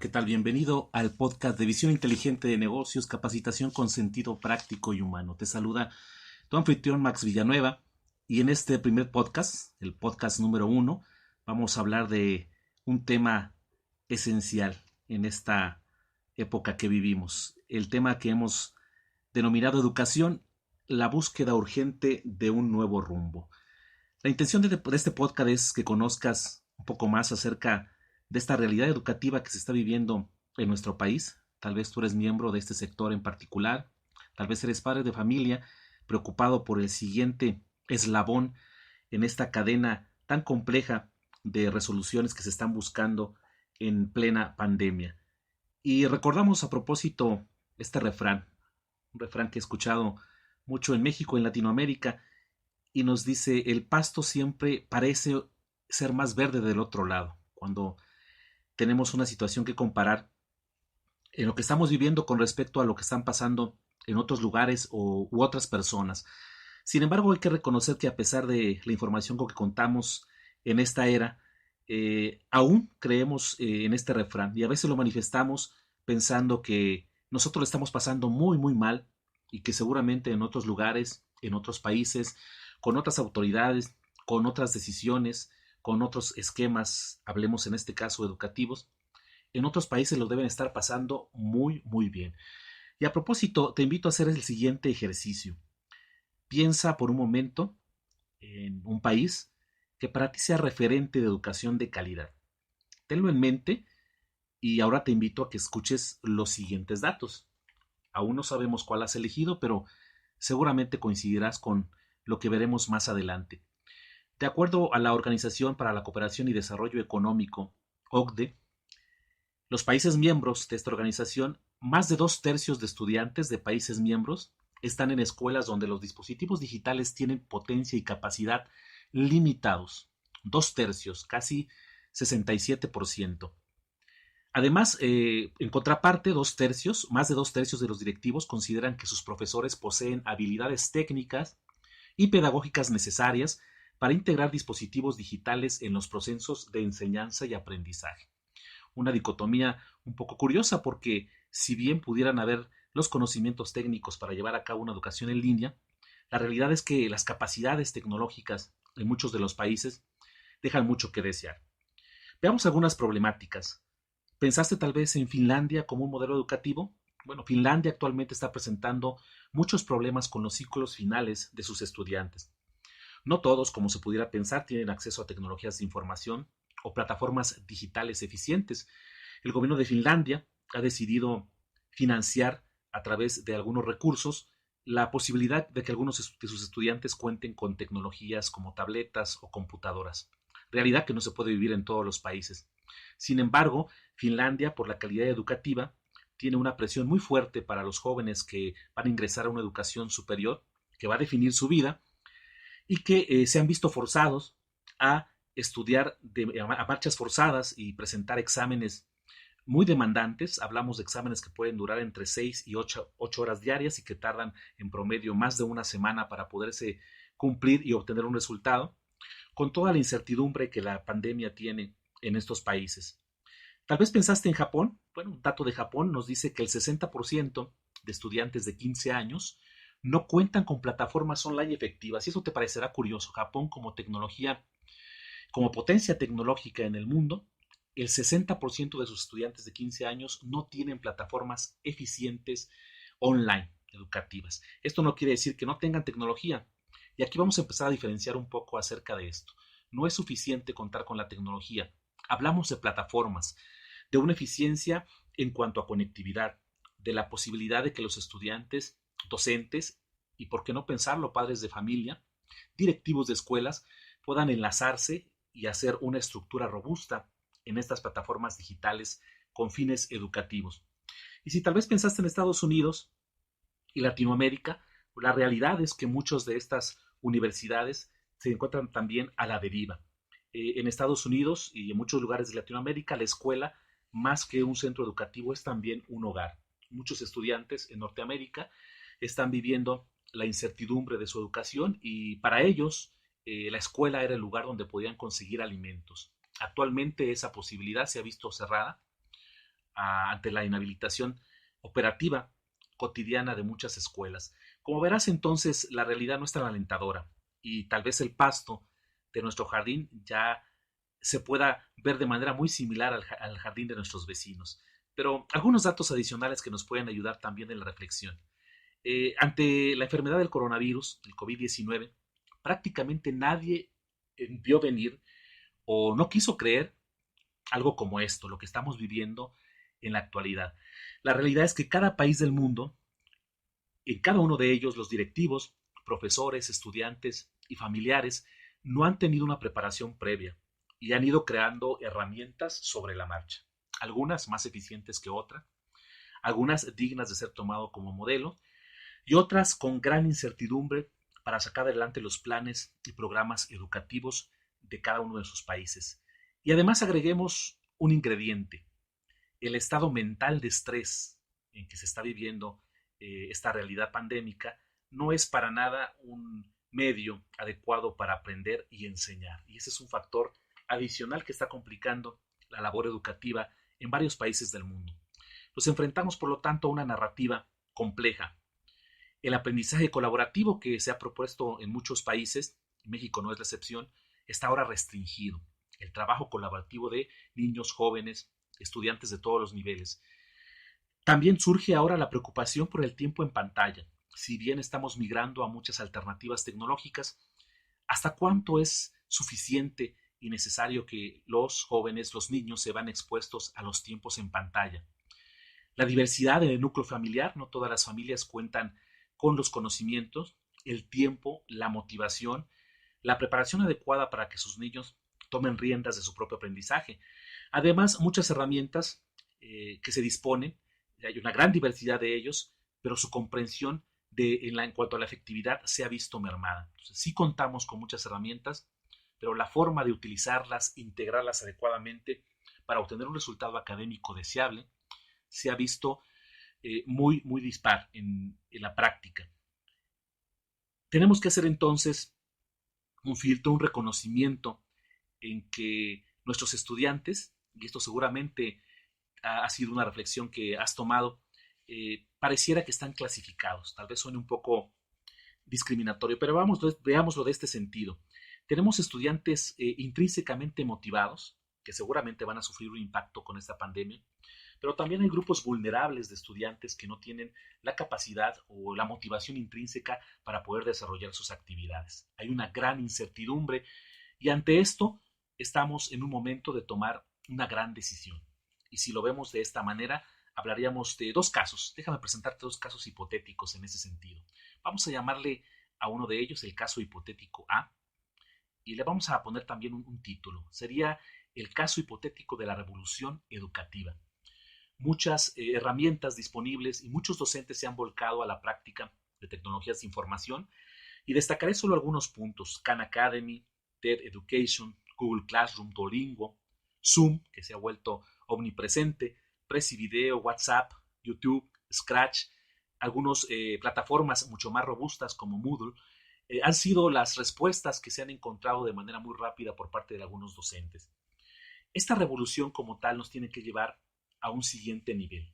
¿qué tal? Bienvenido al podcast de Visión Inteligente de Negocios, capacitación con sentido práctico y humano. Te saluda tu anfitrión Max Villanueva y en este primer podcast, el podcast número 1, vamos a hablar de un tema esencial en esta época que vivimos. El tema que hemos denominado educación, la búsqueda urgente de un nuevo rumbo. La intención de este podcast es que conozcas un poco más acerca de esta realidad educativa que se está viviendo en nuestro país. Tal vez tú eres miembro de este sector en particular, tal vez eres padre de familia preocupado por el siguiente eslabón en esta cadena tan compleja de resoluciones que se están buscando en plena pandemia. Y recordamos a propósito este refrán, un refrán que he escuchado mucho en México, en Latinoamérica, y nos dice, el pasto siempre parece ser más verde del otro lado, cuando tenemos una situación que comparar en lo que estamos viviendo con respecto a lo que están pasando en otros lugares u otras personas. Sin embargo, hay que reconocer que a pesar de la información con que contamos en esta era, aún creemos en este refrán y a veces lo manifestamos pensando que nosotros lo estamos pasando muy, muy mal y que seguramente en otros lugares, en otros países, con otras autoridades, con otras decisiones, con otros esquemas, hablemos en este caso educativos, en otros países lo deben estar pasando muy, muy bien. Y a propósito, te invito a hacer el siguiente ejercicio. Piensa por un momento en un país que para ti sea referente de educación de calidad. Tenlo en mente y ahora te invito a que escuches los siguientes datos. Aún no sabemos cuál has elegido, pero seguramente coincidirás con lo que veremos más adelante. De acuerdo a la Organización para la Cooperación y Desarrollo Económico, OCDE, los países miembros de esta organización, más de 2/3 de estudiantes de países miembros están en escuelas donde los dispositivos digitales tienen potencia y capacidad limitados. 2/3, casi 67%. Además, en contraparte, más de 2/3 de los directivos consideran que sus profesores poseen habilidades técnicas y pedagógicas necesarias para integrar dispositivos digitales en los procesos de enseñanza y aprendizaje. Una dicotomía un poco curiosa porque si bien pudieran haber los conocimientos técnicos para llevar a cabo una educación en línea, la realidad es que las capacidades tecnológicas en muchos de los países dejan mucho que desear. Veamos algunas problemáticas. ¿Pensaste tal vez en Finlandia como un modelo educativo? Bueno, Finlandia actualmente está presentando muchos problemas con los ciclos finales de sus estudiantes. No todos, como se pudiera pensar, tienen acceso a tecnologías de información o plataformas digitales eficientes. El gobierno de Finlandia ha decidido financiar a través de algunos recursos la posibilidad de que algunos de sus estudiantes cuenten con tecnologías como tabletas o computadoras, realidad que no se puede vivir en todos los países. Sin embargo, Finlandia, por la calidad educativa, tiene una presión muy fuerte para los jóvenes que van a ingresar a una educación superior, que va a definir su vida, y que se han visto forzados a estudiar a marchas forzadas y presentar exámenes muy demandantes. Hablamos de exámenes que pueden durar entre 6 y 8 horas diarias y que tardan en promedio más de una semana para poderse cumplir y obtener un resultado, con toda la incertidumbre que la pandemia tiene en estos países. Tal vez pensaste en Japón. Bueno, un dato de Japón nos dice que el 60% de estudiantes de 15 años no cuentan con plataformas online efectivas. Y eso te parecerá curioso. Japón como tecnología, como potencia tecnológica en el mundo, el 60% de sus estudiantes de 15 años no tienen plataformas eficientes online educativas. Esto no quiere decir que no tengan tecnología. Y aquí vamos a empezar a diferenciar un poco acerca de esto. No es suficiente contar con la tecnología. Hablamos de plataformas, de una eficiencia en cuanto a conectividad, de la posibilidad de que los estudiantes, docentes y, por qué no pensarlo, padres de familia, directivos de escuelas, puedan enlazarse y hacer una estructura robusta en estas plataformas digitales con fines educativos. Y si tal vez pensaste en Estados Unidos y Latinoamérica, la realidad es que muchas de estas universidades se encuentran también a la deriva. En Estados Unidos y en muchos lugares de Latinoamérica, la escuela, más que un centro educativo, es también un hogar. Muchos estudiantes en Norteamérica están viviendo la incertidumbre de su educación y para ellos la escuela era el lugar donde podían conseguir alimentos. Actualmente esa posibilidad se ha visto cerrada ante la inhabilitación operativa cotidiana de muchas escuelas. Como verás, entonces, la realidad no es tan alentadora y tal vez el pasto de nuestro jardín ya se pueda ver de manera muy similar al jardín de nuestros vecinos. Pero algunos datos adicionales que nos pueden ayudar también en la reflexión. Ante la enfermedad del coronavirus, el COVID-19, prácticamente nadie vio venir o no quiso creer algo como esto, lo que estamos viviendo en la actualidad. La realidad es que cada país del mundo, en cada uno de ellos, los directivos, profesores, estudiantes y familiares no han tenido una preparación previa y han ido creando herramientas sobre la marcha, algunas más eficientes que otras, algunas dignas de ser tomado como modelo y otras con gran incertidumbre para sacar adelante los planes y programas educativos de cada uno de sus países. Y además agreguemos un ingrediente, el estado mental de estrés en que se está viviendo esta realidad pandémica no es para nada un medio adecuado para aprender y enseñar. Y ese es un factor adicional que está complicando la labor educativa en varios países del mundo. Nos enfrentamos, por lo tanto, a una narrativa compleja. El aprendizaje colaborativo que se ha propuesto en muchos países, México no es la excepción, está ahora restringido. El trabajo colaborativo de niños, jóvenes, estudiantes de todos los niveles. También surge ahora la preocupación por el tiempo en pantalla. Si bien estamos migrando a muchas alternativas tecnológicas, ¿hasta cuánto es suficiente y necesario que los jóvenes, los niños, se van expuestos a los tiempos en pantalla? La diversidad en el núcleo familiar, no todas las familias cuentan con los conocimientos, el tiempo, la motivación, la preparación adecuada para que sus niños tomen riendas de su propio aprendizaje. Además, muchas herramientas que se disponen, hay una gran diversidad de ellos, pero su comprensión en cuanto a la efectividad se ha visto mermada. Entonces, sí contamos con muchas herramientas, pero la forma de utilizarlas, integrarlas adecuadamente para obtener un resultado académico deseable, se ha visto muy dispar en la práctica. Tenemos que hacer entonces un filtro, un reconocimiento en que nuestros estudiantes, y esto seguramente ha sido una reflexión que has tomado, pareciera que están clasificados. Tal vez suene un poco discriminatorio, pero veámoslo de este sentido. Tenemos estudiantes intrínsecamente motivados, que seguramente van a sufrir un impacto con esta pandemia, pero también hay grupos vulnerables de estudiantes que no tienen la capacidad o la motivación intrínseca para poder desarrollar sus actividades. Hay una gran incertidumbre y ante esto estamos en un momento de tomar una gran decisión. Y si lo vemos de esta manera, hablaríamos de dos casos. Déjame presentarte dos casos hipotéticos en ese sentido. Vamos a llamarle a uno de ellos el caso hipotético A y le vamos a poner también un título. Sería el caso hipotético de la revolución educativa. Muchas herramientas disponibles y muchos docentes se han volcado a la práctica de tecnologías de información y destacaré solo algunos puntos. Khan Academy, TED Education, Google Classroom, Duolingo, Zoom, que se ha vuelto omnipresente, Prezi Video, WhatsApp, YouTube, Scratch, algunas plataformas mucho más robustas como Moodle, han sido las respuestas que se han encontrado de manera muy rápida por parte de algunos docentes. Esta revolución como tal nos tiene que llevar a un siguiente nivel.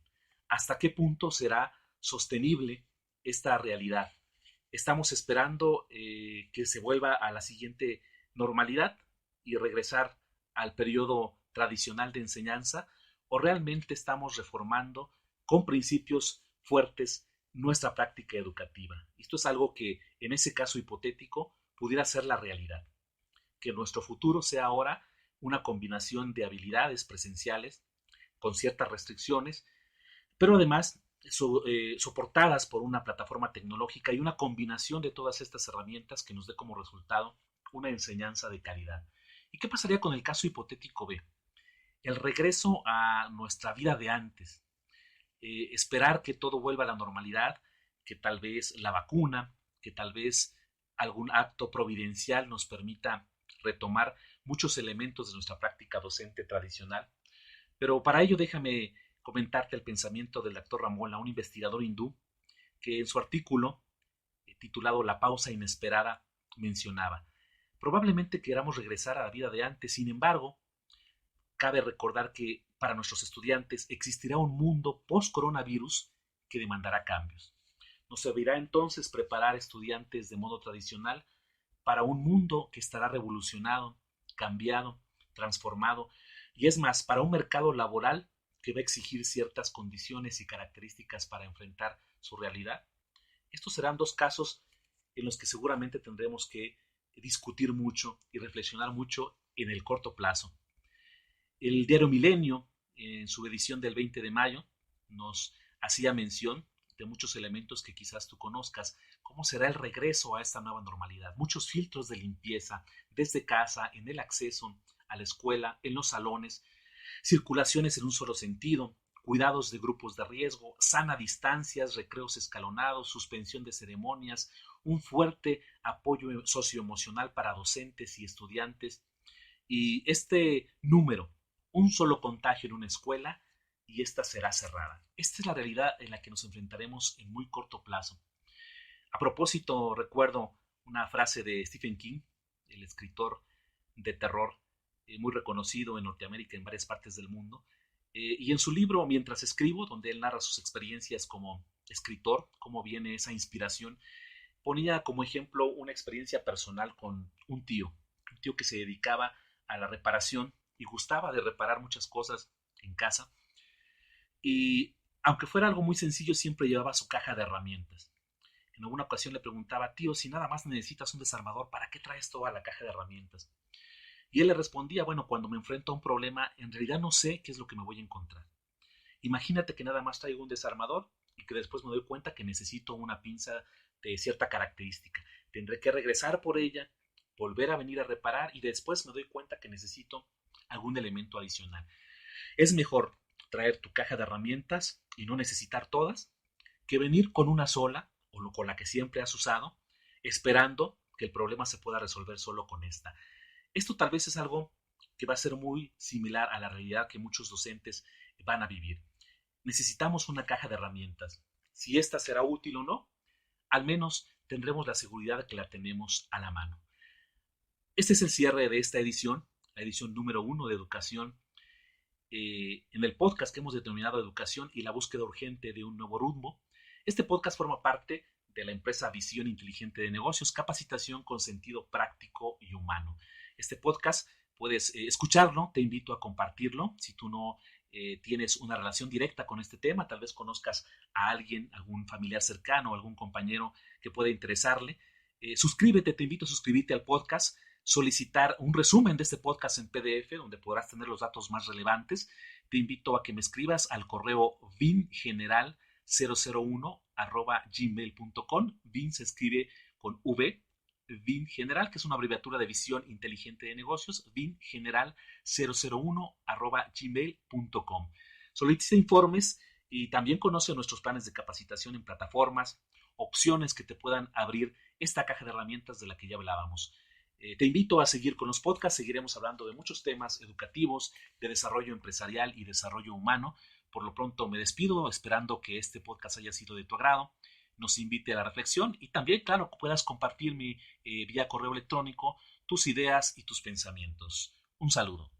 ¿Hasta qué punto será sostenible esta realidad? ¿Estamos esperando que se vuelva a la siguiente normalidad y regresar al periodo tradicional de enseñanza? ¿O realmente estamos reformando con principios fuertes nuestra práctica educativa? Esto es algo que en ese caso hipotético pudiera ser la realidad. Que nuestro futuro sea ahora una combinación de habilidades presenciales con ciertas restricciones, pero además soportadas por una plataforma tecnológica y una combinación de todas estas herramientas que nos dé como resultado una enseñanza de calidad. ¿Y qué pasaría con el caso hipotético B? El regreso a nuestra vida de antes, esperar que todo vuelva a la normalidad, que tal vez la vacuna, que tal vez algún acto providencial nos permita retomar muchos elementos de nuestra práctica docente tradicional. Pero para ello déjame comentarte el pensamiento del doctor Ramola, un investigador hindú, que en su artículo titulado La pausa inesperada mencionaba: probablemente queramos regresar a la vida de antes, sin embargo, cabe recordar que para nuestros estudiantes existirá un mundo post-coronavirus que demandará cambios. Nos servirá entonces preparar estudiantes de modo tradicional para un mundo que estará revolucionado, cambiado, transformado, y es más, para un mercado laboral que va a exigir ciertas condiciones y características para enfrentar su realidad. Estos serán dos casos en los que seguramente tendremos que discutir mucho y reflexionar mucho en el corto plazo. El diario Milenio, en su edición del 20 de mayo, nos hacía mención de muchos elementos que quizás tú conozcas. ¿Cómo será el regreso a esta nueva normalidad? Muchos filtros de limpieza desde casa, en el acceso a la escuela, en los salones, circulaciones en un solo sentido, cuidados de grupos de riesgo, sana distancias, recreos escalonados, suspensión de ceremonias, un fuerte apoyo socioemocional para docentes y estudiantes. Y este número, un solo contagio en una escuela y esta será cerrada. Esta es la realidad en la que nos enfrentaremos en muy corto plazo. A propósito, recuerdo una frase de Stephen King, el escritor de terror muy reconocido en Norteamérica y en varias partes del mundo. Y en su libro Mientras escribo, donde él narra sus experiencias como escritor, cómo viene esa inspiración, ponía como ejemplo una experiencia personal con un tío que se dedicaba a la reparación y gustaba de reparar muchas cosas en casa. Y aunque fuera algo muy sencillo, siempre llevaba su caja de herramientas. En alguna ocasión le preguntaba, tío, si nada más necesitas un desarmador, ¿para qué traes toda la caja de herramientas? Y él le respondía, bueno, cuando me enfrento a un problema, en realidad no sé qué es lo que me voy a encontrar. Imagínate que nada más traigo un desarmador y que después me doy cuenta que necesito una pinza de cierta característica. Tendré que regresar por ella, volver a venir a reparar y después me doy cuenta que necesito algún elemento adicional. Es mejor traer tu caja de herramientas y no necesitar todas que venir con una sola o con la que siempre has usado, esperando que el problema se pueda resolver solo con esta. Esto tal vez es algo que va a ser muy similar a la realidad que muchos docentes van a vivir. Necesitamos una caja de herramientas. Si esta será útil o no, al menos tendremos la seguridad de que la tenemos a la mano. Este es el cierre de esta edición, la edición número 1 de Educación, en el podcast que hemos denominado Educación y la búsqueda urgente de un nuevo rumbo. Este podcast forma parte de la empresa Visión Inteligente de Negocios, capacitación con sentido práctico y humano. Este podcast puedes escucharlo, te invito a compartirlo. Si tú no tienes una relación directa con este tema, tal vez conozcas a alguien, algún familiar cercano, algún compañero que pueda interesarle. Suscríbete, te invito a suscribirte al podcast, solicitar un resumen de este podcast en PDF, donde podrás tener los datos más relevantes. Te invito a que me escribas al correo vingeneral001@gmail.com. Vin se escribe con V, Vin General, que es una abreviatura de Visión Inteligente de Negocios, vingeneral001@gmail.com. Solicita informes y también conoce nuestros planes de capacitación en plataformas, opciones que te puedan abrir esta caja de herramientas de la que ya hablábamos. Te invito a seguir con los podcasts, seguiremos hablando de muchos temas educativos, de desarrollo empresarial y desarrollo humano. Por lo pronto me despido, esperando que este podcast haya sido de tu agrado, nos invite a la reflexión y también, claro, puedas compartirme vía correo electrónico tus ideas y tus pensamientos. Un saludo.